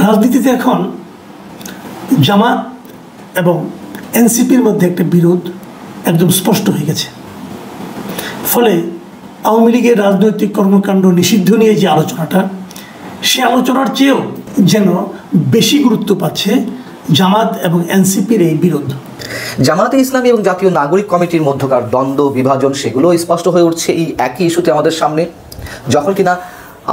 রাজনীতিতে এখন জামাত এবং এনসিপির মধ্যে একটা বিরোধ একদম স্পষ্ট হয়ে গেছে। ফলে আওয়ামী লীগের রাজনৈতিক কর্মকাণ্ড নিষিদ্ধ নিয়ে যে আলোচনাটা, সে আলোচনার চেয়েও যেন বেশি গুরুত্ব পাচ্ছে জামাত এবং এনসিপির এই বিরোধ। জামায়াতে ইসলামী এবং জাতীয় নাগরিক কমিটির মধ্যকার দ্বন্দ্ব বিভাজন সেগুলো স্পষ্ট হয়ে উঠছে এই একই ইস্যুতে আমাদের সামনে, যখন কিনা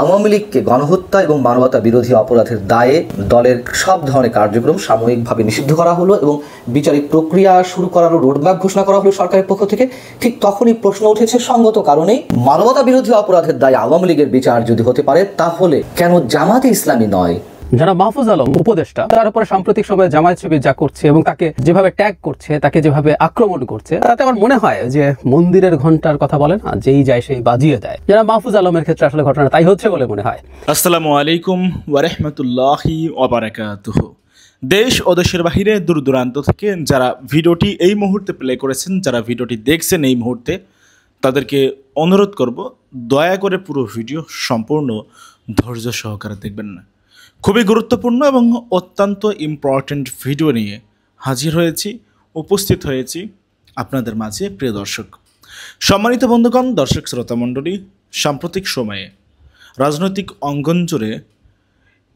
আওয়ামী লীগকে গণহত্যা এবং মানবতা বিরোধী অপরাধের দায়ে দলের সব ধরনের কার্যক্রম সাময়িকভাবে নিষিদ্ধ করা হলো এবং বিচারিক প্রক্রিয়া শুরু করারও রোডম্যাপ ঘোষণা করা হলো সরকারের পক্ষ থেকে। ঠিক তখনই প্রশ্ন উঠেছে সঙ্গত কারণেই, মানবতা বিরোধী অপরাধের দায়ে আওয়ামী লীগের বিচার যদি হতে পারে তাহলে কেন জামায়াতে ইসলামী নয়? যারা মাহফুজ আলম উপদেষ্টা, তার উপরে সাম্প্রতিক সময়ে জামায়াত শিবির যা করছে এবং তাকে যেভাবে ট্যাগ করছে, তাকে যেভাবে আক্রমণ করছে, তাতে আমার মনে হয় যে মন্দিরের ঘন্টার কথা বলেন, যেই যায় সেই বাজিয়ে দেয়। যারা মাহফুজ আলমের ক্ষেত্রে আসলে ঘটনা তাই হচ্ছে বলে মনে হয়। আসসালামু আলাইকুম ওয়া রাহমাতুল্লাহি ওয়া বারাকাতুহু। দেশ ও দেশের বাহিরে দূর দূরান্ত থেকে যারা ভিডিওটি এই মুহূর্তে প্লে করেছেন, যারা ভিডিওটি দেখছেন এই মুহূর্তে, তাদেরকে অনুরোধ করব দয়া করে পুরো ভিডিও সম্পূর্ণ ধৈর্য সহকারে দেখবেন না। খুবই গুরুত্বপূর্ণ এবং অত্যন্ত ইম্পর্ট্যান্ট ভিডিও নিয়ে হাজির হয়েছি, উপস্থিত হয়েছি আপনাদের মাঝে। প্রিয় দর্শক, সম্মানিত বন্ধুগণ, দর্শক শ্রোতামণ্ডলী, সাম্প্রতিক সময়ে রাজনৈতিক অঙ্গন জুড়ে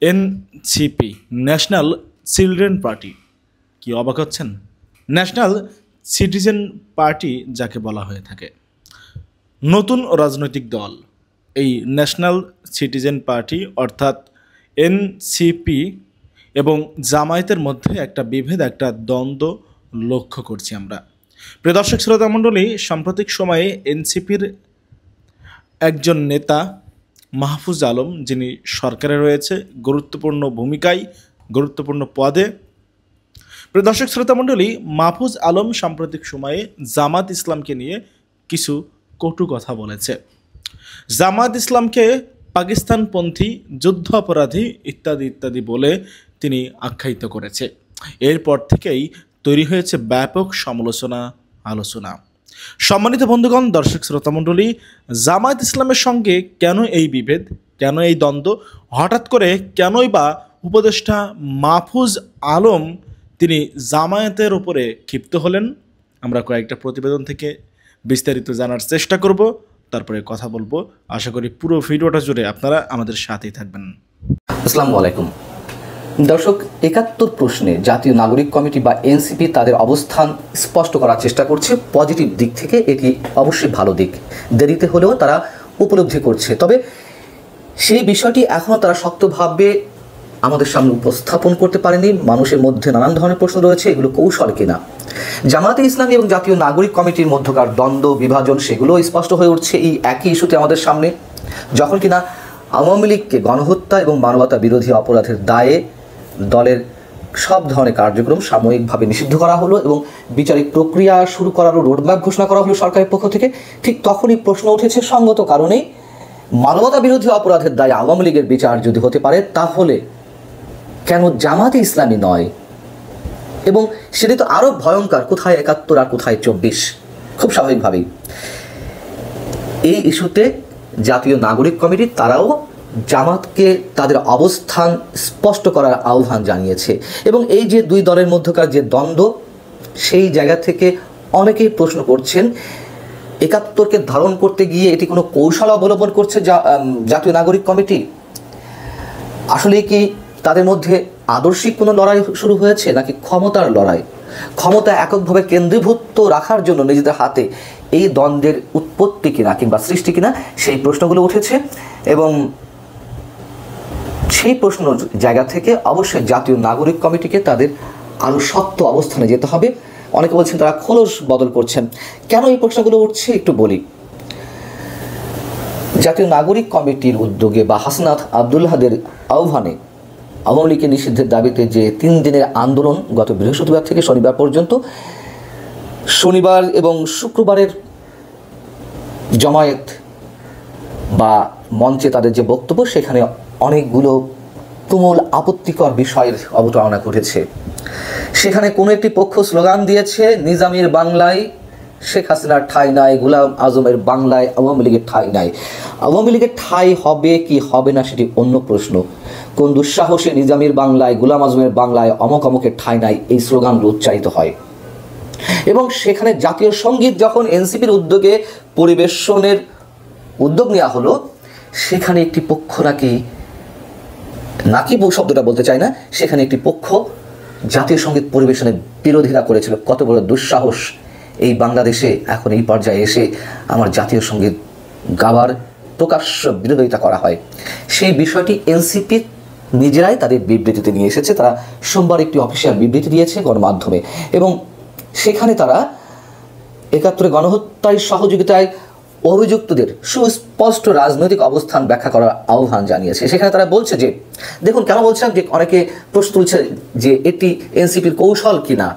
এনসিপি, ন্যাশনাল চিলড্রেন পার্টি, কি অবাক হচ্ছেন? ন্যাশনাল সিটিজেন পার্টি যাকে বলা হয়ে থাকে, নতুন রাজনৈতিক দল এই ন্যাশনাল সিটিজেন পার্টি অর্থাৎ এনসিপি এবং জামায়াতের মধ্যে একটা বিভেদ, একটা দ্বন্দ্ব লক্ষ্য করছি আমরা। প্রিয় দর্শক শ্রোতামণ্ডলী, সাম্প্রতিক সময়ে এনসিপির একজন নেতা মাহফুজ আলম, যিনি সরকারে রয়েছে গুরুত্বপূর্ণ ভূমিকায়, গুরুত্বপূর্ণ পদে। প্রিয় দর্শক শ্রোতামণ্ডলী, মাহফুজ আলম সাম্প্রতিক সময়ে জামাত ইসলামকে নিয়ে কিছু কটু কথা বলেছে। জামাত ইসলামকে পাকিস্তানপন্থী, যুদ্ধ অপরাধী ইত্যাদি ইত্যাদি বলে তিনি আখ্যায়িত করেছে। এরপর থেকেই তৈরি হয়েছে ব্যাপক সমালোচনা, আলোচনা। সম্মানিত বন্ধুগণ, দর্শক শ্রোতামণ্ডলী, জামায়াত ইসলামের সঙ্গে কেন এই বিভেদ, কেন এই দ্বন্দ্ব, হঠাৎ করে কেনই বা উপদেষ্টা মাহফুজ আলম তিনি জামায়াতের উপরে ক্ষিপ্ত হলেন? আমরা কয়েকটা প্রতিবেদন থেকে বিস্তারিত জানার চেষ্টা করব, তারপরে কথা বলবো। আশা করি পুরো ভিডিওটা জুড়ে আপনারা আমাদের সাথেই থাকবেন। আসসালামু আলাইকুম দর্শক, ৭১ প্রশ্নে জাতীয় নাগরিক কমিটি বা এনসিপি তাদের অবস্থান স্পষ্ট করার চেষ্টা করছে। পজিটিভ দিক থেকে এটি অবশ্যই ভালো দিক, দেরিতে হলেও তারা উপলব্ধি করছে। তবে সেই বিষয়টি এখনও তারা শক্তভাবে আমাদের সামনে উপস্থাপন করতে পারেনি। মানুষের মধ্যে নানান ধরনের প্রশ্ন রয়েছে, এগুলো কৌশল কিনা। জামায়াতে ইসলামী এবং জাতীয় নাগরিক কমিটির মধ্যকার দ্বন্দ্ব বিভাজন সেগুলো স্পষ্ট হয়ে উঠছে এই একই ইস্যুতে আমাদের সামনে, যখন কিনা আওয়ামী লীগকে গণহত্যা এবং মানবতা বিরোধী অপরাধের দায়ে দলের সব ধরনের কার্যক্রম সাময়িকভাবে নিষিদ্ধ করা হলো এবং বিচারিক প্রক্রিয়া শুরু করারও রোডম্যাপ ঘোষণা করা হলো সরকারের পক্ষ থেকে। ঠিক তখনই প্রশ্ন উঠেছে সঙ্গত কারণেই, মানবতা বিরোধী অপরাধের দায়ে আওয়ামী লীগের বিচার যদি হতে পারে তাহলে কেন জামায়াতে ইসলামী নয়? এবং সেটি তো আরও ভয়ঙ্কর, কোথায় ৭১ আর কোথায় ২৪। খুব স্বাভাবিকভাবেই এই ইস্যুতে জাতীয় নাগরিক কমিটি তারাও জামাতকে তাদের অবস্থান স্পষ্ট করার আহ্বান জানিয়েছে। এবং এই যে দুই দলের মধ্যকার যে দ্বন্দ্ব, সেই জায়গা থেকে অনেকেই প্রশ্ন করছেন ৭১কে ধারণ করতে গিয়ে এটি কোনো কৌশল অবলম্বন করছে জাতীয় নাগরিক কমিটি? আসলে কি তাদের মধ্যে আদর্শিক কোনো লড়াই শুরু হয়েছে, নাকি ক্ষমতার লড়াই? ক্ষমতা এককভাবে কেন্দ্রীভূত রাখার জন্য নিজেদের হাতে এই দ্বন্দ্বের উৎপত্তি কিনা কিংবা সৃষ্টি কিনা, সেই প্রশ্নগুলো উঠেছে। এবং সেই প্রশ্ন জায়গা থেকে অবশ্যই জাতীয় নাগরিক কমিটিকে তাদের আরও শক্ত অবস্থানে যেতে হবে। অনেকে বলছেন তারা খোলস বদল করছেন। কেন এই প্রশ্নগুলো উঠছে একটু বলি। জাতীয় নাগরিক কমিটির উদ্যোগে বা হাসনাত আবদুল্লাহদের আহ্বানে আওয়ামী লীগের নিষিদ্ধের দাবিতে যে ৩ দিনের আন্দোলন গত বৃহস্পতিবার থেকে শনিবার পর্যন্ত, শনিবার এবং শুক্রবারের জমায়েত বা মঞ্চে তাদের যে বক্তব্য, সেখানে অনেকগুলো তুমুল আপত্তিকর বিষয়ের অবতারণা ঘটেছে। সেখানে কোনো একটি পক্ষ স্লোগান দিয়েছে, নিজামের বাংলায় শেখ হাসিনার ঠাঁই নাই, গোলাম আজমের বাংলায় আওয়ামী লীগের ঠাঁই নাই। আওয়ামী লীগের ঠাঁই হবে কি হবে না সেটি অন্য প্রশ্ন। কোন দুঃসাহসী নিজামীর বাংলায়, গুলাম আজমের বাংলায় অমক অমকের ঠাঁই নাই, এই স্লোগানগুলো উচ্চারিত হয়। এবং সেখানে জাতীয় সঙ্গীত যখন এনসিপির উদ্যোগে পরিবেশনের উদ্যোগ নেওয়া হলো, সেখানে একটি পক্ষ নাকি শব্দটা বলতে চাই না, সেখানে একটি পক্ষ জাতীয় সঙ্গীত পরিবেশনের বিরোধিতা করেছিল। কত বড় দুঃসাহস এই বাংলাদেশে এখন এই পর্যায়ে এসে আমার জাতীয় সঙ্গীত গাওয়ার প্রকাশ্য বিরোধিতা করা হয়। সেই বিষয়টি এনসিপি নিজেরাই তাদের বিবৃতিতে নিয়ে এসেছে। তারা সোমবার একটি অফিসিয়াল বিবৃতি দিয়েছে গণমাধ্যমে, এবং সেখানে তারা ৭১ গণহত্যায় সহযোগিতায় অভিযুক্তদের সুস্পষ্ট রাজনৈতিক অবস্থান ব্যাখ্যা করার আহ্বান জানিয়েছে। সেখানে তারা বলছে যে, দেখুন কেন বলছেন, যে অনেকে প্রশ্ন তুলছে যে এটি এনসিপির কৌশল কিনা,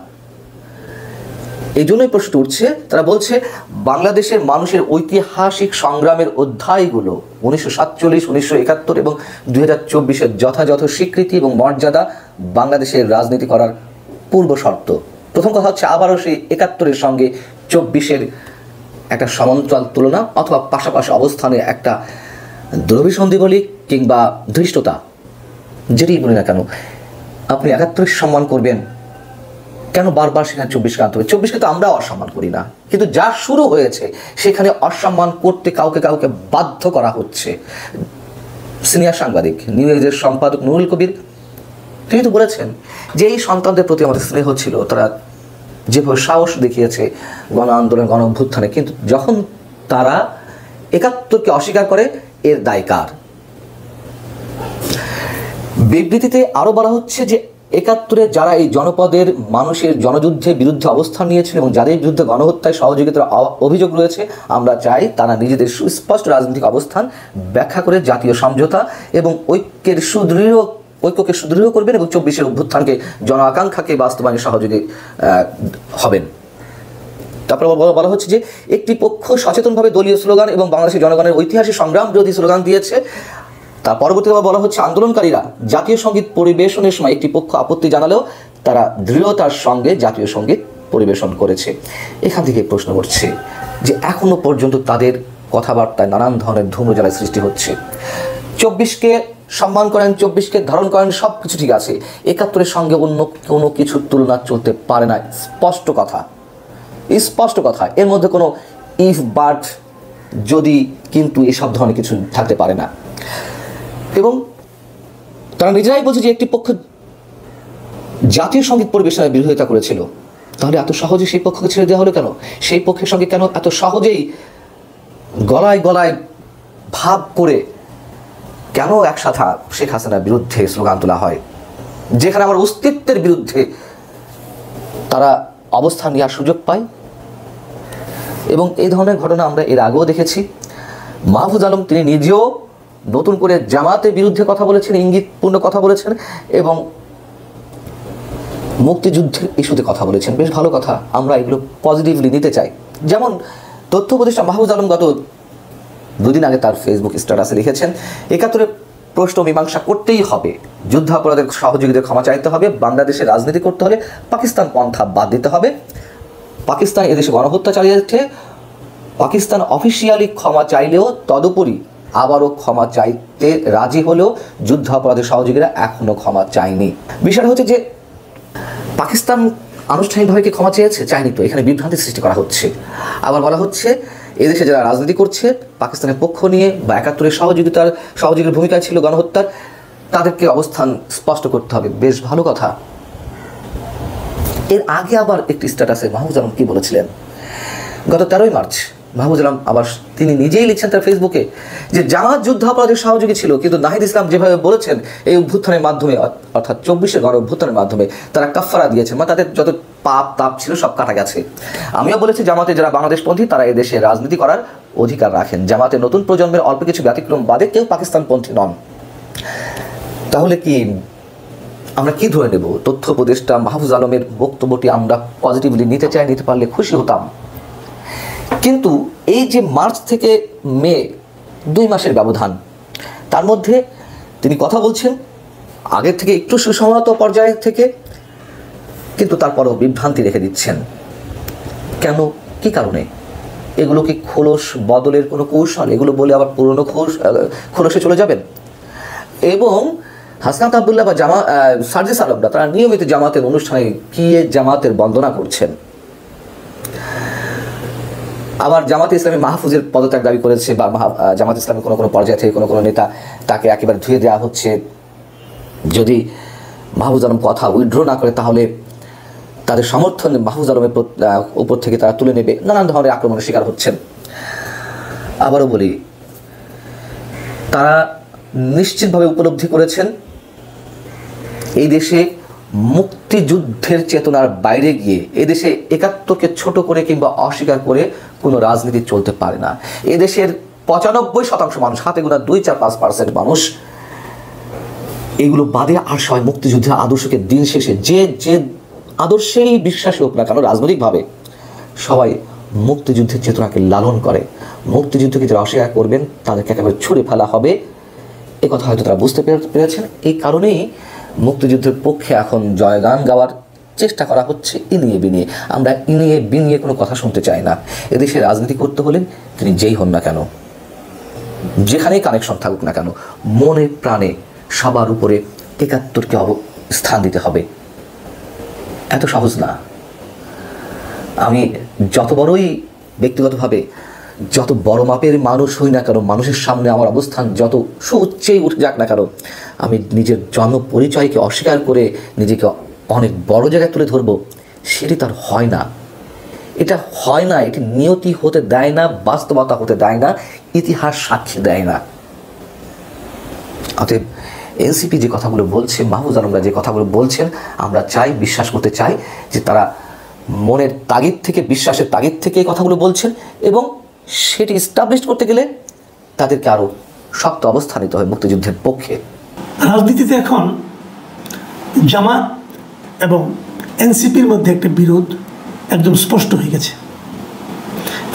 এই জন্যই প্রশ্ন উঠছে। তারা বলছে বাংলাদেশের মানুষের ঐতিহাসিক সংগ্রামের অধ্যায়গুলো 1947, 1971 এবং 2024-এর যথাযথ স্বীকৃতি এবং মর্যাদা বাংলাদেশের রাজনীতি করার পূর্ব শর্ত। প্রথম কথা হচ্ছে আবারও সেই 71-এর সঙ্গে 24-এর একটা সমান্তরাল তুলনা অথবা পাশাপাশি অবস্থানে একটা দ্রবিসন্ধি বলি কিংবা ধৃষ্টতা, যেটি বলি না কেন, আপনি 71-এর সম্মান করবেন, কেন বারবার সেখানে 24-কে আনতে হবে? 24-কে তো আমরাও অসম্মান করি না, কিন্তু যা শুরু হয়েছে সেখানে অসম্মান করতে কাউকে কাউকে বাধ্য করা হচ্ছে। সিনিয়র সাংবাদিক নিউ এজের সম্পাদক নুরুল কবির তিনি তো বলেছেন যে এই সন্তানদের প্রতি আমাদের স্নেহ ছিল, তারা যেভাবে সাহস দেখিয়েছে গণ আন্দোলন, গণ অভ্যুত্থানে, কিন্তু যখন তারা ৭১-কে অস্বীকার করে এর দায় কার? বিবৃতিতে আরো বলা হচ্ছে যে ৭১-এ যারা এই জনপদের মানুষের জনযুদ্ধের বিরুদ্ধে অবস্থান নিয়েছিল এবং যাদের বিরুদ্ধে গণহত্যায় সহযোগিতার অভিযোগ রয়েছে, আমরা চাই তারা নিজেদের সুস্পষ্ট রাজনৈতিক অবস্থান ব্যাখ্যা করে জাতীয় সমঝোতা এবং ঐক্যকে সুদৃঢ় করবেন এবং 24-এর অভ্যুত্থানকে জন আকাঙ্ক্ষাকে বাস্তবায়নে সহযোগী হবেন। তারপর বলা হচ্ছে যে একটি পক্ষ সচেতনভাবে দলীয় স্লোগান এবং বাংলাদেশের জনগণের ঐতিহাসিক সংগ্রাম বিরোধী স্লোগান দিয়েছে। তার পরবর্তীতে বলা হচ্ছে আন্দোলনকারীরা জাতীয় সঙ্গীত পরিবেশনের সময় একটি পক্ষ আপত্তি জানালেও তারা দৃঢ়তার সঙ্গে জাতীয় সঙ্গীত পরিবেশন করেছে। এখান থেকে প্রশ্ন উঠছে যে এখনো পর্যন্ত তাদের কথাবার্তায় নানান ধরনের ধূম্রজালের সৃষ্টি হচ্ছে। 24-কে সম্মান করেন, 24-কে ধারণ করেন, সব কিছু ঠিক আছে, ৭১-এর সঙ্গে অন্য কোনো কিছুর তুলনা চলতে পারে না। স্পষ্ট কথা, এর মধ্যে কোনো ইফ বাট যদি কিন্তু এসব ধরনের কিছু থাকতে পারে না। এবং তারা নিজেরাই বলছে যে একটি পক্ষ জাতীয় সঙ্গীত পরিবেশনের বিরোধিতা করেছিল, তাহলে এত সহজে সেই পক্ষকে ছেড়ে দেওয়া হলো কেন? সেই পক্ষের সঙ্গে কেন এত সহজেই গলায় গলায় ভাব করে কেন একসাথে শেখ হাসিনার বিরুদ্ধে স্লোগান তোলা হয়, যেখানে আমার অস্তিত্বের বিরুদ্ধে তারা অবস্থান নেওয়ার সুযোগ পায়? এবং এই ধরনের ঘটনা আমরা এর আগেও দেখেছি। মাহফুজ আলম তিনি নিজেও নতুন করে জামাতের বিরুদ্ধে কথা বলেছেন, ইঙ্গিতপূর্ণ কথা বলেছেন, এবং মুক্তিযুদ্ধের ইস্যুতে কথা বলেছেন। বেশ ভালো কথা, আমরা এগুলো পজিটিভলি নিতে চাই। যেমন তথ্য উপদেষ্টা মাহফুজ আলম গত দুদিন আগে তার ফেসবুক স্ট্যাটাসে লিখেছেন ৭১-এর প্রশ্ন মীমাংসা করতেই হবে, যুদ্ধাপরাধের সহযোগীদের ক্ষমা চাইতে হবে, বাংলাদেশে রাজনীতি করতে হলে পাকিস্তান পন্থা বাদ দিতে হবে, পাকিস্তান এদেশে গণহত্যা চালিয়েছে, পাকিস্তান অফিসিয়ালি ক্ষমা চাইলেও তদুপরি আবারও ক্ষমা চাইতে রাজি হলেও যুদ্ধাপরাধের সহযোগীরা এখনো ক্ষমা চায়নি। বিষয়টা হচ্ছে যে পাকিস্তান আনুষ্ঠানিকভাবে কি ক্ষমা চেয়েছে? চায়নি তো, এখানে বিভ্রান্তি সৃষ্টি করা হচ্ছে। আবার বলা হচ্ছে এদেশে যারা রাজনীতি করছে পাকিস্তানের পক্ষ নিয়ে বা ৭১-এর সহযোগীর ভূমিকায় ছিল গণহত্যার, তাদেরকে অবস্থান স্পষ্ট করতে হবে। বেশ ভালো কথা। এর আগে আবার একটি স্ট্যাটাসে মাহফুজ আলম কি বলেছিলেন? গত 13ই মার্চ মাহফুজ আলম আবার তিনি নিজেই লিখছেন তার ফেসবুকে যে জামাত যুদ্ধাপরাধের সহযোগী ছিল, কিন্তু নাহিদ ইসলাম যেভাবে বলেছেন এই অভ্যুত্থানের মাধ্যমে, অর্থাৎ 24-এর গণ অভ্যুত্থানের মাধ্যমে তারা কাফফারা দিয়েছেন, মানে তাদের যত পাপ তাপ ছিল সব কাটা গেছে। আমিও বলেছি জামাতে যারা বাংলাদেশপন্থী তারা এদেশে রাজনীতি করার অধিকার রাখেন। জামাতের নতুন প্রজন্মের অল্প কিছু ব্যতিক্রম বাদে কেউ পাকিস্তানপন্থী নন। তাহলে কি আমরা কি ধরে নেব? তথ্য উপদেষ্টা মাহফুজ আলমের বক্তব্যটি আমরা পজিটিভলি নিতে চাই, নিতে পারলে খুশি হতাম। কিন্তু এই যে মার্চ থেকে মে 2 মাসের ব্যবধান, তার মধ্যে তিনি কথা বলছেন আগের থেকে একটু সুসংহত পর্যায়ে থেকে, কিন্তু তারপরও বিভ্রান্তি রেখে দিচ্ছেন। কেন? কি কারণে? এগুলো কি খোলস বদলের কোনো কৌশল? এগুলো বলে আবার পুরনো খোলসে চলে যাবেন? এবং হাসনাত আবদুল্লাহ বা সার্জিস আলমরা তারা নিয়মিত জামাতের অনুষ্ঠানে গিয়ে জামাতের বন্দনা করছেন। আবার জামাতে ইসলামী মাহফুজের পদত্যাগ দাবি করেছে, বা জামাত ইসলামী কোনো কোনো পর্যায়ে থেকে কোনো কোনো নেতা তাকে একেবারে ধুয়ে দেওয়া হচ্ছে, যদি মাহফুজ আলম কথা উইথড্র না করে তাহলে তাদের সমর্থন মাহফুজ আলমের উপর থেকে তারা তুলে নেবে, নানান ধরনের আক্রমণের শিকার হচ্ছেন। আবারও বলি, তারা নিশ্চিতভাবে উপলব্ধি করেছেন এই দেশে মুক্তিযুদ্ধের চেতনার বাইরে গিয়ে এদেশে একাত্মকে ছোট করে কিংবা অস্বীকার করে কোনো রাজনীতি চলতে পারে না। এদেশের 95% মানুষ, হাতে গোনা 2-4-5% মানুষ এগুলো বাদে আর সবাই মুক্তিযুদ্ধের আদর্শকে দিন শেষে যে যে আদর্শেই বিশ্বাসী হোক না কেন রাজনৈতিকভাবে, সবাই মুক্তিযুদ্ধের চেতনাকে লালন করে। মুক্তিযুদ্ধকে যারা অস্বীকার করবেন তাদেরকে একেবারে ছুঁড়ে ফেলা হবে, এ কথা হয়তো তারা বুঝতে পেরেছেন। এই কারণেই মুক্তিযুদ্ধের পক্ষে এখন জয়গান গাওয়ার চেষ্টা করা হচ্ছে ইনিয়ে বিনিয়ে। আমরা ইনিয়ে বিনিয়ে কোনো কথা শুনতে চাই না। এদেশে রাজনীতি করতে হলে তিনি যেই হন না কেন, যেখানেই কানেকশন থাকুক না কেন, মনে প্রাণে সবার উপরে ৭১কে স্থান দিতে হবে। এত সহজ না। আমি যত বড়ই ব্যক্তিগতভাবে যত বড় মাপের মানুষ হই না কেন, মানুষের সামনে আমার অবস্থান যত সুউচ্চেই উঠে যাক না কেন, আমি নিজের জনপরিচয়কে অস্বীকার করে নিজেকে অনেক বড় জায়গায় তুলে ধরবো, সেটি তার হয় না। এটা হয় না, এটি নিয়তি হতে দেয় না, বাস্তবতা হতে দেয় না, ইতিহাস সাক্ষী দেয় না। অতএব এনসিপি যে কথাগুলো বলছে, মাহফুজ আলমরা যে কথাগুলো বলছেন, আমরা চাই, বিশ্বাস করতে চাই যে তারা মনের তাগিদ থেকে, বিশ্বাসের তাগিদ থেকে এই কথাগুলো বলছেন, এবং সেটি এস্টাবলিশ করতে গেলে তাদেরকে আরও শক্ত অবস্থান নিতে হয় মুক্তিযুদ্ধের পক্ষে। রাজনীতিতে এখন জামাত এবং এনসিপির মধ্যে একটা বিরোধ একদম স্পষ্ট হয়ে গেছে।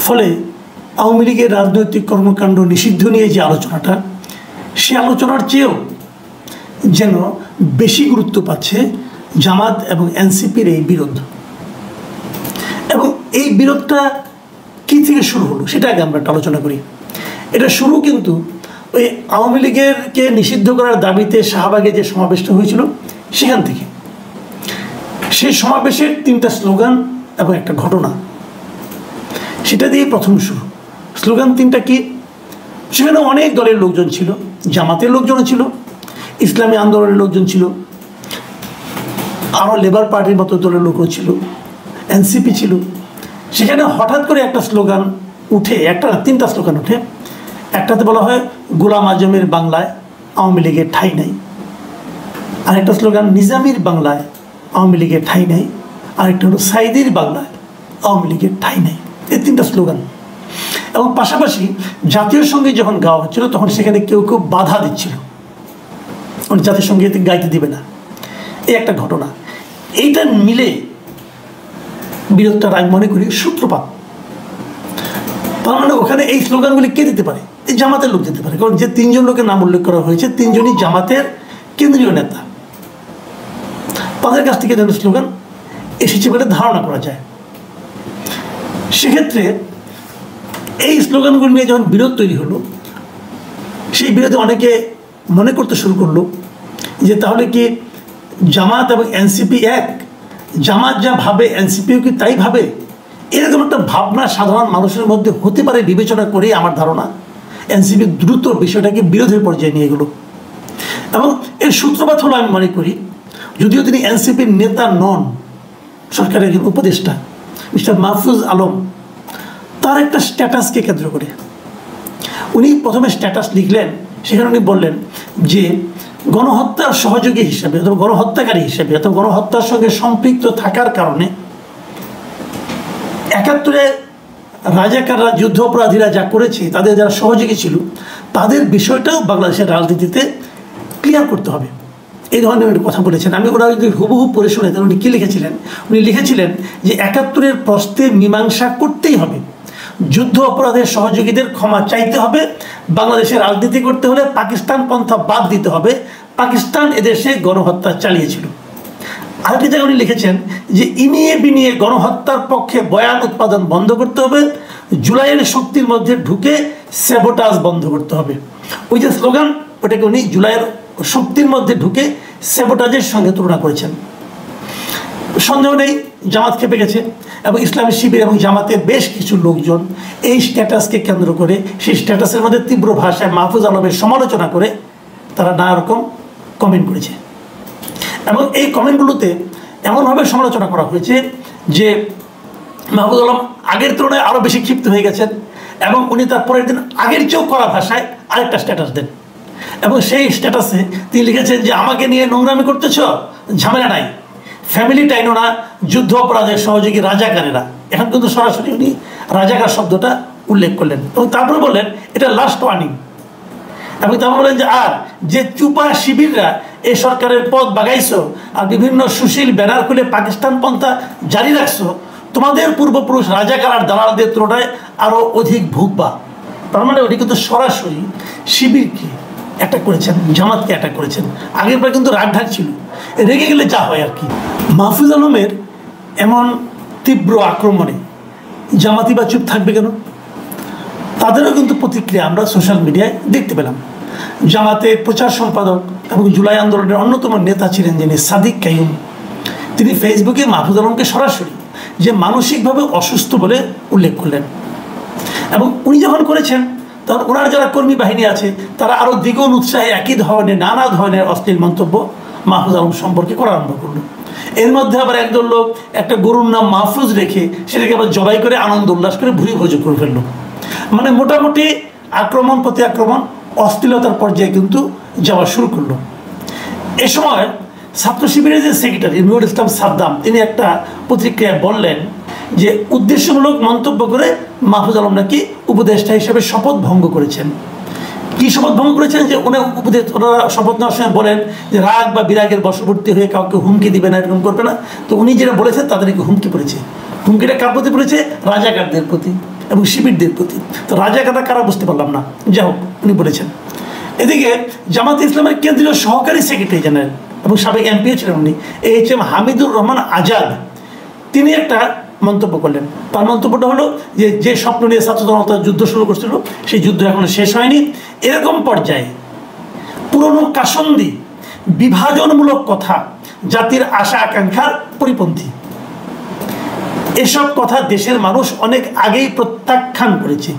ফলে আওয়ামী লীগের রাজনৈতিক কর্মকাণ্ড নিষিদ্ধ নিয়ে যে আলোচনাটা, সে আলোচনার চেয়েও যেন বেশি গুরুত্ব পাচ্ছে জামাত এবং এনসিপির এই বিরোধ। এবং এই বিরোধটা কী থেকে শুরু হলো সেটা আগে আমরা একটা আলোচনা করি। এটা শুরু কিন্তু ওই আওয়ামী লীগেরকে নিষিদ্ধ করার দাবিতে শাহবাগে যে সমাবেশটা হয়েছিল সেখান থেকে। সেই সমাবেশের 3টা স্লোগান এবং একটা ঘটনা, সেটা দিয়ে প্রথম শুরু। স্লোগান 3টা কি? সেখানে অনেক দলের লোকজন ছিল, জামাতের লোকজনও ছিল, ইসলামী আন্দোলনের লোকজন ছিল, আরও লেবার পার্টির মতো দলের লোকও ছিল, এনসিপি ছিল। সেখানে হঠাৎ করে একটা স্লোগান উঠে, 3টা স্লোগান উঠে। একটাতে বলা হয় গোলাম আজমের বাংলায় আওয়ামী লীগের ঠাঁই নাই, আরেকটা স্লোগান নিজামীর বাংলায় আওয়ামী লীগের ঠাঁই নাই, আরেকটা হলো সাইদির বাংলায় আওয়ামী লীগের ঠাঁই নাই। এই 3টা স্লোগান। এবং পাশাপাশি জাতীয় সঙ্গীত যখন গাওয়া হচ্ছিল তখন সেখানে কেউ কেউ বাধা দিচ্ছিল, জাতীয় সঙ্গীত গাইতে দিবে না। এই একটা ঘটনা। এইটা মিলে বিরোধটার আমি মনে করি সূত্রপাত। তার মানে ওখানে এই স্লোগানগুলি কে দিতে পারে? এই জামাতের লোক দিতে পারে, কারণ যে 3জন লোকের নাম উল্লেখ করা হয়েছে 3জনই জামাতের কেন্দ্রীয় নেতা। তাদের কাছ থেকে যেন স্লোগান এসেছে বলে ধারণা করা যায়। সেক্ষেত্রে এই স্লোগানগুলি নিয়ে যখন বিরোধ তৈরি হলো, সেই বিরোধে অনেকে মনে করতে শুরু করলো যে তাহলে কি জামাত এবং এনসিপি এক? জামাত যা ভাবে এনসিপিও কি তাই ভাবে? এরকম একটা ভাবনা সাধারণ মানুষের মধ্যে হতে পারে বিবেচনা করে আমার ধারণা এনসিপি দ্রুত বিষয়টাকে বিরোধের পর্যায়ে নিয়ে গেল। এবং এর সূত্রপাত হলো আমি মনে করি, যদিও তিনি এনসিপির নেতা নন, সরকারের একজন উপদেষ্টা মিস্টার মাহফুজ আলম, তার একটা স্ট্যাটাসকে কেন্দ্র করে উনি প্রথমে স্ট্যাটাস লিখলেন। সেখানে উনি বললেন যে গণহত্যার সহযোগী হিসেবে অথবা গণহত্যাকারী হিসেবে অথবা গণহত্যার সঙ্গে সম্পৃক্ত থাকার কারণে ৭১-এ রাজাকাররা, যুদ্ধ অপরাধীরা যা করেছে, তাদের যারা সহযোগী ছিল, তাদের বিষয়টাও বাংলাদেশের রাজনীতিতে ক্লিয়ার করতে হবে, এই ধরনের কথা বলেছেন। আমি ওরা যদি হুবহু পড়ে শুনে তাহলে উনি কী লিখেছিলেন? উনি লিখেছিলেন যে ৭১-এর প্রশ্নে মীমাংসা করতেই হবে, যুদ্ধ অপরাধের সহযোগীদের ক্ষমা চাইতে হবে, বাংলাদেশে রাজনীতি করতে হলে পাকিস্তান পন্থা বাদ দিতে হবে, পাকিস্তান এদেশে গণহত্যা চালিয়েছিল। আরেকটি জায়গায় উনি লিখেছেন যে ইনিয়ে বিনিয়ে গণহত্যার পক্ষে বয়ান উৎপাদন বন্ধ করতে হবে, জুলাইয়ের শক্তির মধ্যে ঢুকে স্যাবোটাজ বন্ধ করতে হবে। ওই যে স্লোগান, ওটাকে উনি জুলাইয়ের শক্তির মধ্যে ঢুকে স্যাবোটাজের সঙ্গে তুলনা করেছেন। সন্দেহ নেই জামাত খেপে গেছে এবং ইসলামী শিবির এবং জামাতের বেশ কিছু লোকজন এই স্ট্যাটাসকে কেন্দ্র করে সেই স্ট্যাটাসের মধ্যে তীব্র ভাষায় মাহফুজ আলমের সমালোচনা করে তারা নানা রকম কমেন্ট করেছে এবং এই কমেন্টগুলোতে এমনভাবে সমালোচনা করা হয়েছে যে মাহফুজ আলম আগের তুলনায় আরও বেশি ক্ষিপ্ত হয়ে গেছেন এবং উনি তার পরের দিন আগের চেয়েও কড়া ভাষায় আরেকটা স্ট্যাটাস দেন এবং সেই স্ট্যাটাসে তিনি লিখেছেন যে আমাকে নিয়ে নোংরামি করতেছ, ঝামেলা নাই, ফ্যামিলি টাইনো না, যুদ্ধ অপরাধের সহযোগী রাজাকারেরা। এখন কিন্তু সরাসরি উনি রাজাকার শব্দটা উল্লেখ করলেন এবং তারপরে বললেন এটা লাস্ট ওয়ার্নিং এবং তারপর বললেন যে আর যে চুপা শিবিররা এই সরকারের পথ বাগাইছো আর বিভিন্ন সুশীল ব্যানার খুলে পাকিস্তান পন্থা জারি রাখছো, তোমাদের পূর্বপুরুষ রাজাকার আর দালালদের তুলনায় আরও অধিক ভুগবা। তার মানে উনি কিন্তু সরাসরি শিবিরকে অ্যাটাক করেছেন, জামাতকে অ্যাটাক করেছেন। আগের বার কিন্তু রাগঢাক ছিল, রেগে গেলে যা হয় আর কি। মাহফুজ আলমের এমন তীব্র আক্রমণে জামাতি বা চুপ থাকবে কেন? তাদেরও কিন্তু প্রতিক্রিয়া আমরা সোশ্যাল মিডিয়ায় দেখতে পেলাম। জামাতের প্রচার সম্পাদক এবং জুলাই আন্দোলনের অন্যতম নেতা ছিলেন যিনি সাদিক কাইয়ুম, তিনি ফেসবুকে মাহফুজ আলমকে সরাসরি যে মানসিকভাবে অসুস্থ বলে উল্লেখ করলেন এবং উনি যখন করেছেন তখন ওনার যারা কর্মী বাহিনী আছে তারা আরও দ্বিগুণ উৎসাহে একই ধরনের নানা ধরনের অশ্লীল মন্তব্য মাহফুজ আলম সম্পর্কে করা আরম্ভ করলো। এর মধ্যে আবার একদল লোক একটা গরুর নাম মাহফুজ রেখে সেটাকে আবার জবাই করে আনন্দ উল্লাস করে ভুরি ভোজ করে ফেললো। মানে মোটামুটি আক্রমণ প্রতি আক্রমণ অশ্লীলতার পর্যায়ে কিন্তু যাওয়া শুরু করলো। এ সময় ছাত্র শিবিরের যে সেক্রেটারি নুরুল ইসলাম সাদ্দাম তিনি একটা প্রতিক্রিয়ায় বললেন যে উদ্দেশ্যমূলক মন্তব্য করে মাহফুজ আলম নাকি উপদেষ্টা হিসেবে শপথ ভঙ্গ করেছেন। কি শপথ ভঙ্গ করেছেন? যে ওনারা শপথ নেওয়ার সময় বলেন যে রাগ বা বিরাগের বশবর্তী হয়ে কাউকে হুমকি দিবে না, এরকম করবে না। তো উনি যেটা বলেছেন তাদেরকে হুমকি পড়েছে। হুমকিটা কার প্রতি পড়েছে? রাজাকারদের প্রতি এবং শিবিরদের প্রতি। তো রাজাকাররা কারা বুঝতে পারলাম না, যাই হোক উনি বলেছেন। এদিকে জামাতে ইসলামের কেন্দ্রীয় সহকারী সেক্রেটারি জেনারেল এবং সাবেক এমপিও ছিলেন উনি এইচ.এম. হামিদুর রহমান আজাদ, তিনি একটা মন্তব্য করলেন। তার মন্তব্যটা হলো যে স্বপ্ন নিয়ে ছাত্র জনতা যুদ্ধ শুরু করছিল সেই যুদ্ধ এখনো শেষ হয়নি। এরকম পর্যায়ে পুরনো কাসন্দি বিভাজনমূলক কথা জাতির আশা আকাঙ্ক্ষার পরিপন্থী, এসব কথা দেশের মানুষ অনেক আগেই প্রত্যাখ্যান করেছে।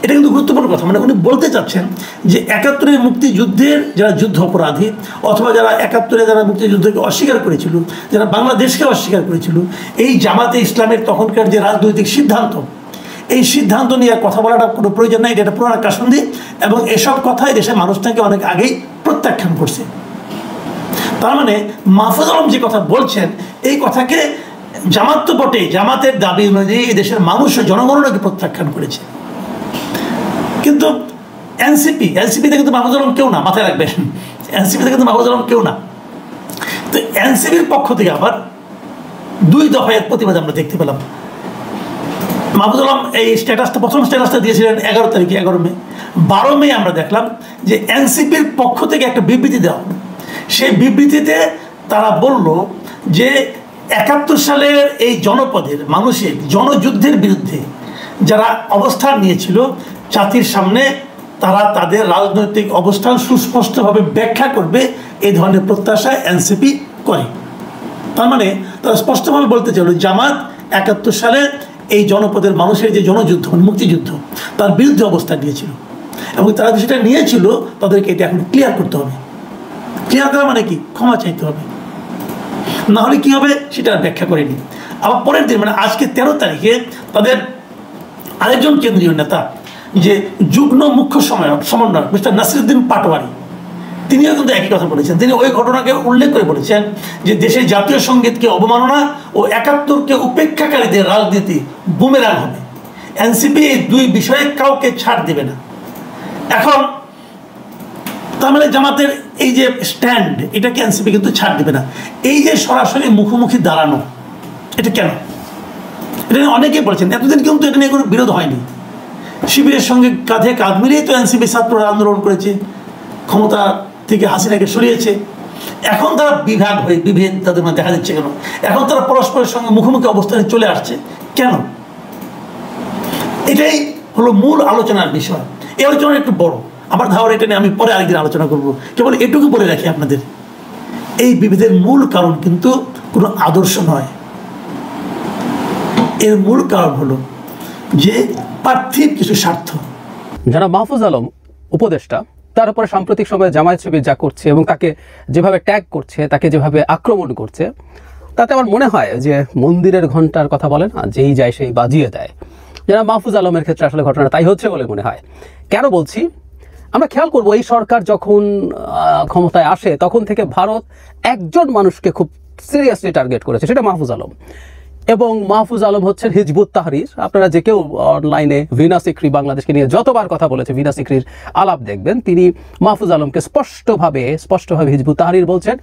এটা কিন্তু গুরুত্বপূর্ণ কথা। মানে উনি বলতে চাচ্ছেন যে ৭১-এর মুক্তিযুদ্ধের যারা যুদ্ধ অপরাধী অথবা যারা ৭১-এ যারা মুক্তিযুদ্ধকে অস্বীকার করেছিল, যারা বাংলাদেশকে অস্বীকার করেছিল, এই জামাতে ইসলামের তখনকার যে রাজনৈতিক সিদ্ধান্ত, এই সিদ্ধান্ত নিয়ে কথা বলাটা কোনো প্রয়োজন নেই, এটা পুরানো কাসন্দি এবং এসব কথাই দেশের মানুষটাকে অনেক আগেই প্রত্যাখ্যান করছে। তার মানে মাহফুজ আলম যে কথা বলছেন এই কথাকে জামাত তো বটে, জামাতের দাবি অনুযায়ী দেশের মানুষ ও জনগণকে প্রত্যাখ্যান করেছে। কিন্তু এনসিপিতে কিন্তু মাহফুজ আলম কেউ না, মাথায় রাখবেন, এনসিপিতে কিন্তু মাহফুজ আলম কেউ না। তো এনসিপির পক্ষ থেকে আবার 2 দফায় প্রতিবাদ আমরা দেখতে পেলাম। মাহফুজ আলম এই প্রথম স্ট্যাটাসটা দিয়েছিলেন 11 তারিখে, 11 মে। 12 মে আমরা দেখলাম যে এনসিপির পক্ষ থেকে একটা বিবৃতি দেওয়া। সেই বিবৃতিতে তারা বলল যে ৭১ সালের এই জনপদের মানুষের জনযুদ্ধের বিরুদ্ধে যারা অবস্থান নিয়েছিল জাতির সামনে তারা তাদের রাজনৈতিক অবস্থান সুস্পষ্টভাবে ব্যাখ্যা করবে, এই ধরনের প্রত্যাশা এনসিপি করে। তার মানে তারা স্পষ্টভাবে বলতে চাইল জামাত ৭১ সালে এই জনপদের মানুষের যে জনযুদ্ধ মুক্তিযুদ্ধ তার বিরুদ্ধে অবস্থান নিয়েছিল এবং তারা সেটা নিয়েছিল, তাদেরকে এটা এখন ক্লিয়ার করতে হবে। ক্লিয়ার করা মানে কি? ক্ষমা চাইতে হবে, না হলে কী হবে সেটা ব্যাখ্যা করেনি। আবার পরের দিন মানে আজকে 13 তারিখে তাদের আরেকজন কেন্দ্রীয় নেতা যে যুগ্ম মুখ্য সমন্বয়ক মিস্টার নাসিরুদ্দিন পাটোয়ারি, তিনিও কিন্তু একই কথা বলেছেন। তিনি ওই ঘটনাকে উল্লেখ করে বলেছেন যে দেশের জাতীয় সঙ্গীতকে অবমাননা ও ৭১কে উপেক্ষাকারীদের রাজনীতি বুমেরাং হবে। এনসিপি এই 2 বিষয়ে কাউকে ছাড় দেবে না। এখন তার মানে জামাতের এই যে স্ট্যান্ড, এটাকে এনসিপি কিন্তু ছাড় দেবে না। এই যে সরাসরি মুখোমুখি দাঁড়ানো, এটা কেন? এটা নিয়ে অনেকেই বলেছেন, এতদিন কিন্তু এটা নিয়ে কোনো বিরোধ হয়নি। শিবিরের সঙ্গে কাঁধে কাঁধ মিলিয়ে তো এনসিপি ছাত্ররা আন্দোলন করেছে, ক্ষমতা থেকে হাসিনাকে সরিয়েছে। এখন তারা বিভেদ তাদের মধ্যে দেখা যাচ্ছে কেন? এখন তারা পরস্পরের সঙ্গে মুখোমুখি অবস্থানে চলে আসছে কেন? এটাই হলো মূল আলোচনার বিষয়। এই আলোচনা একটু বড়, আমার ধারণা এটা নিয়ে আমি পরে আরেকদিন আলোচনা করব। কেবল এটুকু বলে রাখি আপনাদের, এই বিভেদের মূল কারণ কিন্তু কোনো আদর্শ নয়। এর মূল কারণ হলো যে পার্থিব কিছু স্বার্থ। যারা মাহফুজ আলম উপদেষ্টা, তার উপরে সাম্প্রতিক সময়ে জামায়াত শিবির যা করছে এবং তাকে যেভাবে ট্যাগ করছে, তাকে যেভাবে আক্রমণ করছে, তাতে আমার মনে হয় যে মন্দিরের ঘন্টার কথা বলেন, যেই যায় সেই বাজিয়ে দেয়। যারা মাহফুজ আলমের ক্ষেত্রে আসলে ঘটনা তাই হচ্ছে বলে মনে হয়। কেন বলছি, আমরা খেয়াল করবো এই সরকার যখন ক্ষমতায় আসে তখন থেকে ভারত একজন মানুষকে খুব সিরিয়াসলি টার্গেট করেছে, সেটা মাহফুজ আলম। এবং মাহফুজ আলম হচ্ছেন হিজবুত তাহরির। আপনারা যে কেউ অনলাইনে ভিনা সিকরি বাংলাদেশকে নিয়ে যতবার কথা বলেছে, ভিনা সিকরির আলাপ দেখবেন, তিনি মাহফুজ আলমকে স্পষ্টভাবে হিজবুত তাহরির বলছেন।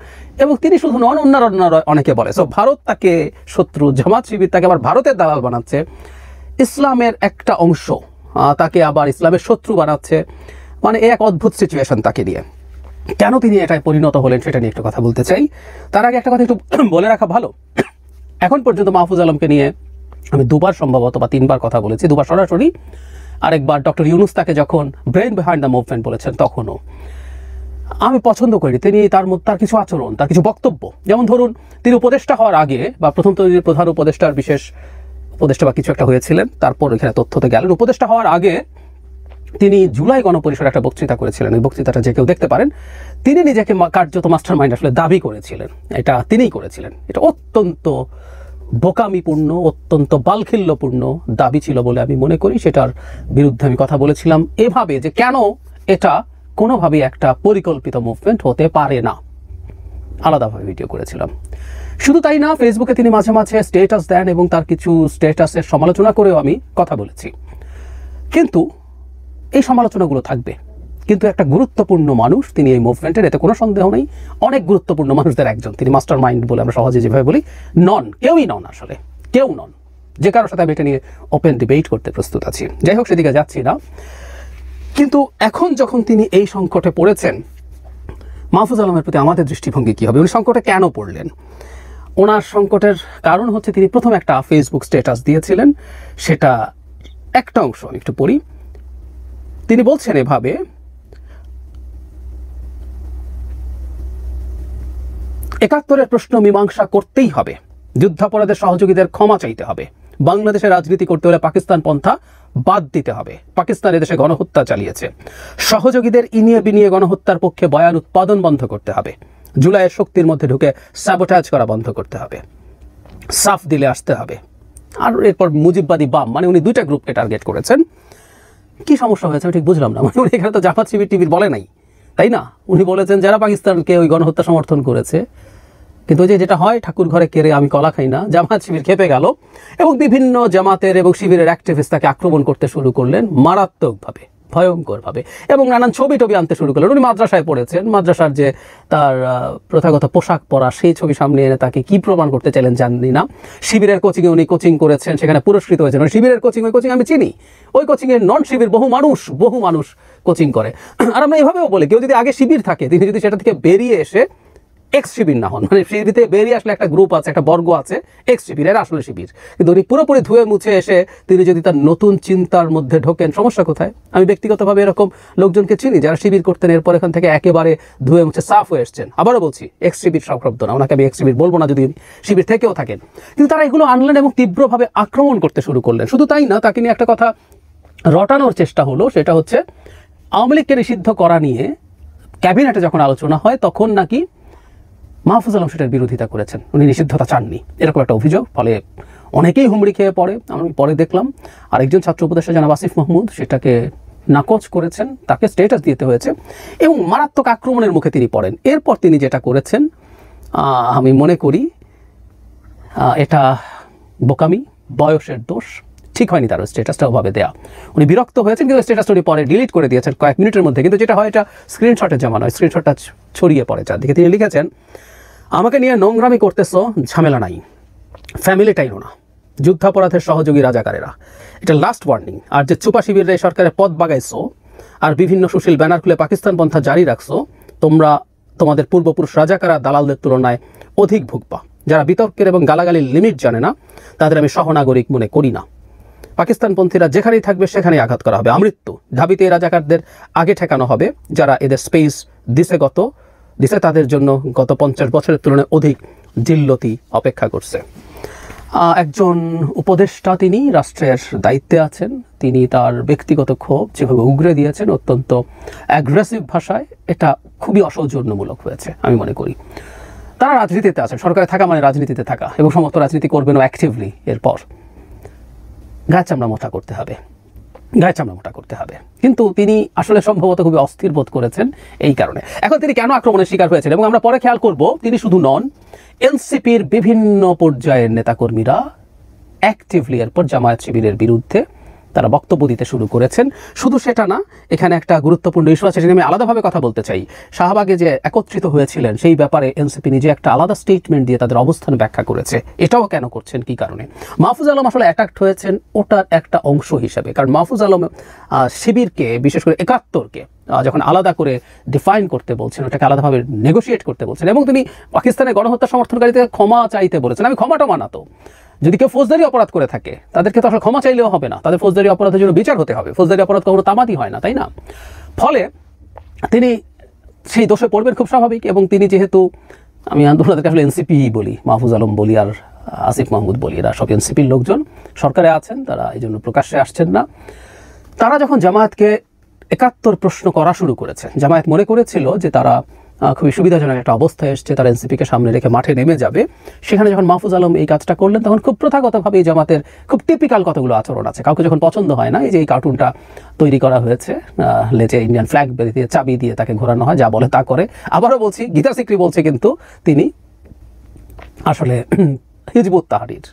এবং তিনি শুধু নন, অন্যান্য অনেকে বলে। সো ভারত তাকে শত্রু, জামাত শিবির তাকে আবার ভারতের দালাল বানাচ্ছে, ইসলামের একটা অংশ তাকে আবার ইসলামের শত্রু বানাচ্ছে। মানে এক অদ্ভুত সিচুয়েশন তাকে নিয়ে। কেন তিনি এটায় পরিণত হলেন সেটা নিয়ে একটু কথা বলতে চাই। তার আগে একটা কথা একটু বলে রাখা ভালো, এখন পর্যন্ত মাহফুজ আলমকে নিয়ে আমি 2বার সম্ভবত বা 3বার কথা বলেছি, 2বার সরাসরি, আরেকবার ডক্টর ইউনুস তাকে যখন ব্রেইন বিহাইন্ড দ্য মুভমেন্ট বলেছেন তখনও। আমি পছন্দ করি তিনি তার কিছু আচরণ, তার কিছু বক্তব্য। যেমন ধরুন, তিনি উপদেষ্টা হওয়ার আগে বা প্রথম তৈরির প্রধান উপদেষ্টার বিশেষ উপদেষ্টা বা কিছু একটা হয়েছিলেন, তারপর এখানে তথ্যতে গেলেন। উপদেষ্টা হওয়ার আগে তিনি জুলাই গণপরিষদে একটা বক্তৃতা করেছিলেন, ওই বক্তৃতাটা যে কেউ দেখতে পারেন। তিনি নিজেকে কার্যত মাস্টার মাইন্ড আসলে দাবি করেছিলেন, এটা তিনিই করেছিলেন। এটা অত্যন্ত বোকামিপূর্ণ, অত্যন্ত বালখিল্যপূর্ণ দাবি ছিল বলে আমি মনে করি। সেটার বিরুদ্ধে আমি কথা বলেছিলাম এভাবে যে কেন এটা কোনোভাবেই একটা পরিকল্পিত মুভমেন্ট হতে পারে না, আলাদাভাবে ভিডিও করেছিলাম। শুধু তাই না, ফেসবুকে তিনি মাঝে মাঝে স্ট্যাটাস দেন এবং তার কিছু স্ট্যাটাসের সমালোচনা করেও আমি কথা বলেছি। কিন্তু এই সমালোচনাগুলো থাকবে, কিন্তু একটা গুরুত্বপূর্ণ মানুষ তিনি এই মুভমেন্টের, এতে কোনো সন্দেহ নেই। অনেক গুরুত্বপূর্ণ মানুষদের একজন তিনি, মাস্টার মাইন্ড বলে আমরা সহজে যেভাবে বলি, নন, কেউই নন, আসলে কেউ নন। যে কারোর সাথে আমি এটা নিয়ে ওপেন ডিবেট করতে প্রস্তুত আছি। যাই হোক, সেদিকে যাচ্ছি না। কিন্তু এখন যখন তিনি এই সংকটে পড়েছেন, মাহফুজ আলমের প্রতি আমাদের দৃষ্টিভঙ্গি কী হবে? উনি সংকটে কেন পড়লেন? ওনার সংকটের কারণ হচ্ছে তিনি প্রথম একটা ফেসবুক স্ট্যাটাস দিয়েছিলেন, সেটা একটা অংশ আমি একটু পড়ি। তিনি বলছেন এভাবে, একাত্তরের প্রশ্ন মীমাংসা করতেই হবে, যুদ্ধাপরাধের সহযোগীদের ক্ষমা চাইতে হবে, বাংলাদেশে রাজনীতি করতে হলে পাকিস্তান পন্থা বাদ দিতে হবে, পাকিস্তান এদেশে গণহত্যা চালিয়েছে, সহযোগীদের ইনিয়ে বিনিয়ে গণহত্যার পক্ষে বয়ান উৎপাদন বন্ধ করতে হবে, জুলাইয়ের শক্তির মধ্যে ঢুকে স্যাবোটাজ করা বন্ধ করতে হবে, সাফ দিলে আসতে হবে। আর এরপর মুজিববাদী বাম, মানে উনি 2টা গ্রুপকে টার্গেট করেছেন। কি সমস্যা হয়েছে আমি ঠিক বুঝলাম না। মানে উনি এখানে তো জামাত শিবির টিবির বলে নাই, তাই না? উনি বলেছেন যারা পাকিস্তানকে ওই গণহত্যা সমর্থন করেছে। কিন্তু ওই যেটা হয়, ঠাকুর ঘরে কেড়ে আমি কলা খাই না, জামাত শিবির খেপে গেল এবং বিভিন্ন জামাতের এবং শিবিরের অ্যাক্টিভিস্ট তাকে আক্রমণ করতে শুরু করলেন মারাত্মকভাবে, ভয়ঙ্করভাবে, এবং নানান ছবি টবি আনতে শুরু করলেন। উনি মাদ্রাসায় পড়েছেন, মাদ্রাসার যে তার প্রথাগত পোশাক পরা, সেই ছবি সামনে এনে তাকে কি প্রমাণ করতে চাইলেন জানি না। শিবিরের কোচিংয়ে উনি কোচিং করেছেন, সেখানে পুরস্কৃত হয়েছেন। শিবিরের কোচিং, ওই কোচিং আমি চিনি, ওই কোচিংয়ের নন শিবির বহু মানুষ কোচিং করে। আর আমরা এভাবেও বলি, কেউ যদি আগে শিবির থাকে, তিনি যদি সেটা থেকে বেরিয়ে এসে এক্স শিবির না হন, মানে শিবির থেকে বেরিয়ে আসলে একটা গ্রুপ আছে, একটা বর্গ আছে এক্স শিবির, এর আসলে শিবির, কিন্তু উনি পুরোপুরি ধুয়ে মুছে এসে তিনি যদি তার নতুন চিন্তার মধ্যে ঢোকেন, সমস্যা কোথায়? আমি ব্যক্তিগতভাবে এরকম লোকজনকে চিনি যারা শিবির করতেন, এরপর এখান থেকে একেবারে ধুয়ে মুছে সাফ হয়ে এসছেন। আবারও বলছি, এক্স শিবির শব্দ না, ওনাকে আমি এক্স শিবির বলবো না যদি শিবির থেকেও থাকেন। কিন্তু তারা এগুলো আনলেন এবং তীব্রভাবে আক্রমণ করতে শুরু করলেন। শুধু তাই না, তাকে নিয়ে একটা কথা রটানোর চেষ্টা হলো, সেটা হচ্ছে আওয়ামী লীগকে নিষিদ্ধ করা নিয়ে ক্যাবিনেটে যখন আলোচনা হয় তখন নাকি মাহফুজ আলম সেটার বিরোধিতা করেছেন, উনি নিষিদ্ধতা চাননি, এরকম একটা অভিযোগ। ফলে অনেকেই হুমড়ি খেয়ে পড়ে। আমি পরে দেখলাম আরেকজন ছাত্র উপদেষ্টা জনাব আসিফ মাহমুদ সেটাকে নাকচ করেছেন, তাকে স্ট্যাটাস দিতে হয়েছে এবং মারাত্মক আক্রমণের মুখে তিনি পড়েন। এরপর তিনি যেটা করেছেন, আমি মনে করি এটা বোকামি, বয়সের দোষ, ঠিক হয়নি তার স্ট্যাটাসটা ওভাবে দেয়া। উনি বিরক্ত হয়েছেন, কিন্তু স্ট্যাটাসটা উনি পরে ডিলিট করে দিয়েছেন কয়েক মিনিটের মধ্যে। কিন্তু যেটা হয়, এটা স্ক্রিনশটে জমা নয়, স্ক্রিনশটটা ছড়িয়ে পড়ে চারদিকে। তিনি লিখেছেন, আমাকে নিয়ে নোংরামি করতেছো, ঝামেলা নাই, ফ্যামিলি টাইনো না, যুদ্ধাপরাধের সহযোগী রাজাকারেরা, এটা লাস্ট ওয়ার্নিং। আর যে চুপা শিবিরের সরকারের পদ বাগাইছো আর বিভিন্ন সুশীল ব্যানার খুলে পাকিস্তান পন্থা জারি রাখছো, তোমরা তোমাদের পূর্বপুরুষ রাজাকারা দালালদের তুলনায় অধিক ভুগবা। যারা বিতর্কের এবং গালাগালির লিমিট জানে না, তাদের আমি সহনাগরিক মনে করি না। পাকিস্তানপন্থীরা যেখানেই থাকবে সেখানেই আঘাত করা হবে, আমৃত্যু। ঢাবিতে রাজাকারদের আগে ঠেকানো হবে, যারা এদের স্পেস দিছে তাদের জন্য গত 50 বছরের তুলনায় অধিক জিল্লতি অপেক্ষা করছে। একজন উপদেষ্টা, তিনি রাষ্ট্রের দায়িত্বে আছেন, তিনি তার ব্যক্তিগত ক্ষোভ যেভাবে উগরে দিয়েছেন অত্যন্ত অ্যাগ্রেসিভ ভাষায়, এটা খুবই অসৌজন্যমূলক হয়েছে আমি মনে করি। তারা রাজনীতিতে আছেন, সরকারে থাকা মানে রাজনীতিতে থাকা, এবং সমস্ত রাজনীতি করবেনও অ্যাক্টিভলি। এরপর গায়ে চামড়া মোটা করতে হবে। কিন্তু তিনি আসলে সম্ভবত খুবই অস্থির বোধ করেছেন এই কারণে। এখন তিনি কেন আক্রমণের শিকার হয়েছেন, এবং আমরা পরে খেয়াল করব, তিনি শুধু নন, এনসিপির বিভিন্ন পর্যায়ের নেতাকর্মীরা অ্যাক্টিভলি এরপর জামায়াত শিবিরের বিরুদ্ধে তারা বক্তব্য দিতে শুরু করেছেন। শুধু সেটা না, এখানে একটা গুরুত্বপূর্ণ ইস্যু আছে, সেটা আমি আলাদাভাবে কথা বলতে চাই। শাহবাগে যে একত্রিত হয়েছিলেন সেই ব্যাপারে এনসিপি নিজে একটা আলাদা স্টেটমেন্ট দিয়ে তাদের অবস্থান ব্যাখ্যা করেছে। এটাও কেন করছেন, কি কারণে? মাহফুজ আলম আসলে অ্যাটাক্ট হয়েছেন ওটার একটা অংশ হিসেবে, কারণ মাহফুজ আলম শিবিরকে, বিশেষ করে 71কে যখন আলাদা করে ডিফাইন করতে বলছেন, ওটাকে আলাদাভাবে নেগোশিয়েট করতে বলছেন, এবং তিনি পাকিস্তানের গণহত্যা সমর্থনকারীদের ক্ষমা চাইতে বলেছেন। আমি ক্ষমাটা মানাতো, যদি কেউ ফৌজদারি অপরাধ করে থাকে তাদেরকে তো আসলে ক্ষমা চাইলেও হবে না, তাদের ফৌজদারি অপরাধের জন্য বিচার হতে হবে। ফৌজদারি অপরাধ কখনো তামাদি হয় না, তাই না? ফলে তিনি সেই দোষে পড়বেন, খুব স্বাভাবিক। এবং তিনি যেহেতু, আমি আন্দোলনকে আসলে এনসিপি বলি, মাহফুজ আলম বলি আর আসিফ মাহমুদ বলি, এরা সব এনসিপির লোকজন, সরকারে আছেন, তারা এই জন্য প্রকাশ্যে আসছেন না। তারা যখন জামায়াতকে 71 প্রশ্ন করা শুরু করেছে, জামায়াত মনে করেছিল যে তারা খুবই সুবিধাজনক একটা অবস্থায় এসছে, তারা এনসিপিকে সামনে রেখে মাঠে নেমে যাবে। সেখানে যখন মাহফুজ আলম এই কাজটা করলেন, তখন খুব প্রথাগতভাবে এই জামাতের খুব টিপিক্যাল কতগুলো আচরণ আছে। কাউকে যখন পছন্দ হয় না, এই যে এই কার্টুনটা তৈরি করা হয়েছে, লেজে ইন্ডিয়ান ফ্ল্যাগ দিয়ে চাবি দিয়ে তাকে ঘোরানো হয়, যা বলে তা করে। আবারও বলছি, গীতা সিকরি বলছে কিন্তু তিনি আসলে হিজবুত তাহরির,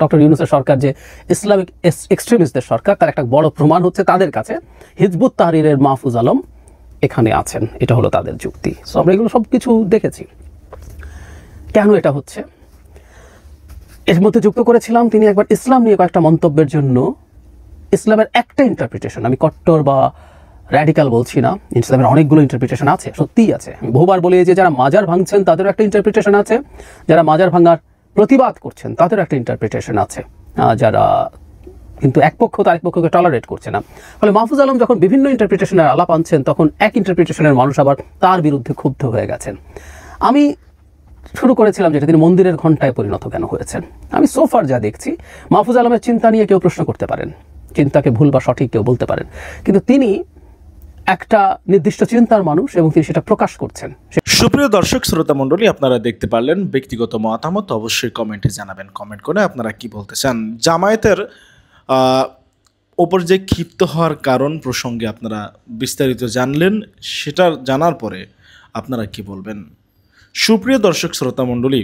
ডক্টর ইউনূসের সরকার যে ইসলামিক এক্সট্রিমিস্টদের সরকার, তার একটা বড় প্রমাণ হচ্ছে তাদের কাছে হিজবুত তাহরিরের মাহফুজ আলম এখানে আছেন, এটা হলো তাদের যুক্তি। সো আমরা এগুলো সব কিছু দেখেছি। কেন এটা হচ্ছে, এর মধ্যে যুক্ত করেছিলাম তিনি একবার ইসলাম নিয়ে কয়েকটা মন্তব্যের জন্য, ইসলামের একটা ইন্টারপ্রিটেশন, আমি কট্টর বা র্যাডিক্যাল বলছি না, ইসলামের অনেকগুলো ইন্টারপ্রিটেশন আছে, সত্যিই আছে। আমি বহুবার বলি যে যারা মাজার ভাঙছেন তাদেরও একটা ইন্টারপ্রিটেশন আছে, যারা মাজার ভাঙার প্রতিবাদ করছেন তাদেরও একটা ইন্টারপ্রিটেশন আছে, যারা কিন্তু এক পক্ষ তো আরেক পক্ষকে টলারেট করছে না। ফলে মাহফুজ আলম যখন বিভিন্ন ইন্টারপ্রিটেশনের আলাপ আনছেন, তখন এক ইন্টারপ্রিটেশনের মানুষ আবার তার বিরুদ্ধে ক্ষুব্ধ হয়ে গেছেন। আমি শুরু করেছিলাম যেটা তিনি মন্দিরের ঘণ্টায় পরিণত কেন হয়েছেন। আমি সোফার যা দেখছি, মাহফুজ আলমের চিন্তা নিয়ে কেউ প্রশ্ন করতে পারেন, চিন্তাকে ভুল বা সঠিক কেউ বলতে পারেন, কিন্তু তিনি একটা নির্দিষ্ট চিন্তার মানুষ এবং তিনি সেটা প্রকাশ করছেন। সুপ্রিয় দর্শক শ্রোতা মণ্ডলী, আপনারা দেখতে পারলেন। ব্যক্তিগত মতামত অবশ্যই কমেন্টে জানাবেন, কমেন্ট করে আপনারা কি বলতে চান। জামায়াতের ওপর যে ক্ষিপ্ত হওয়ার কারণ প্রসঙ্গে আপনারা বিস্তারিত জানলেন, সেটা জানার পরে আপনারা কি বলবেন? সুপ্রিয় দর্শক শ্রোতা মণ্ডলী,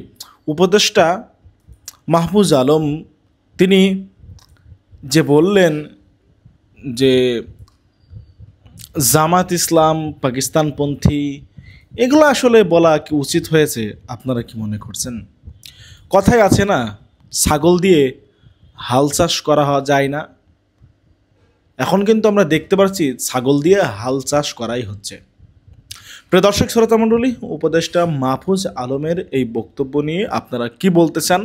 উপদেষ্টা মাহফুজ আলম তিনি যে বললেন যে জামাত ইসলাম পাকিস্তানপন্থী, এগুলো আসলে বলা কি উচিত হয়েছে? আপনারা কি মনে করছেন? কথায় আছে না, ছাগল দিয়ে হাল চাষ করা যায় না। এখন কিন্তু আমরা দেখতে পাচ্ছি ছাগল দিয়ে হাল চাষ করাই হচ্ছে। প্রিয় দর্শক শ্রোতা মণ্ডলী, উপদেষ্টা মাহফুজ আলমের এই বক্তব্য নিয়ে আপনারা কি বলতে চান?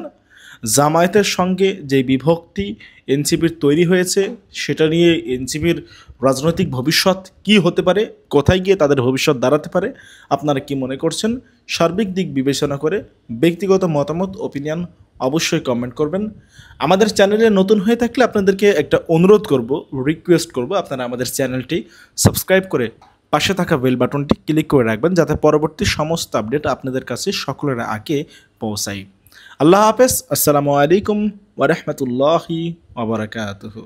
জামায়াতের সঙ্গে যে বিভক্তি এনসিপির তৈরি হয়েছে, সেটা নিয়ে এনসিপির রাজনৈতিক ভবিষ্যৎ কি হতে পারে, কোথায় গিয়ে তাদের ভবিষ্যৎ দাঁড়াতে পারে, আপনারা কি মনে করছেন? সার্বিক দিক বিবেচনা করে ব্যক্তিগত মতামত, ওপিনিয়ন অবশ্যই কমেন্ট করবেন। আমাদের চ্যানেলে নতুন হয়ে থাকলে আপনাদেরকে একটা অনুরোধ করব, রিকোয়েস্ট করব, আপনারা আমাদের চ্যানেলটি সাবস্ক্রাইব করে পাশে থাকা বেল বাটনটি ক্লিক করে রাখবেন, যাতে পরবর্তী সমস্ত আপডেট আপনাদের কাছে সকলের আগে পৌঁছায়। আল্লাহ হাফেজ, আসসালামু আলাইকুম ওয়া রাহমাতুল্লাহি ওয়া বারাকাতুহু।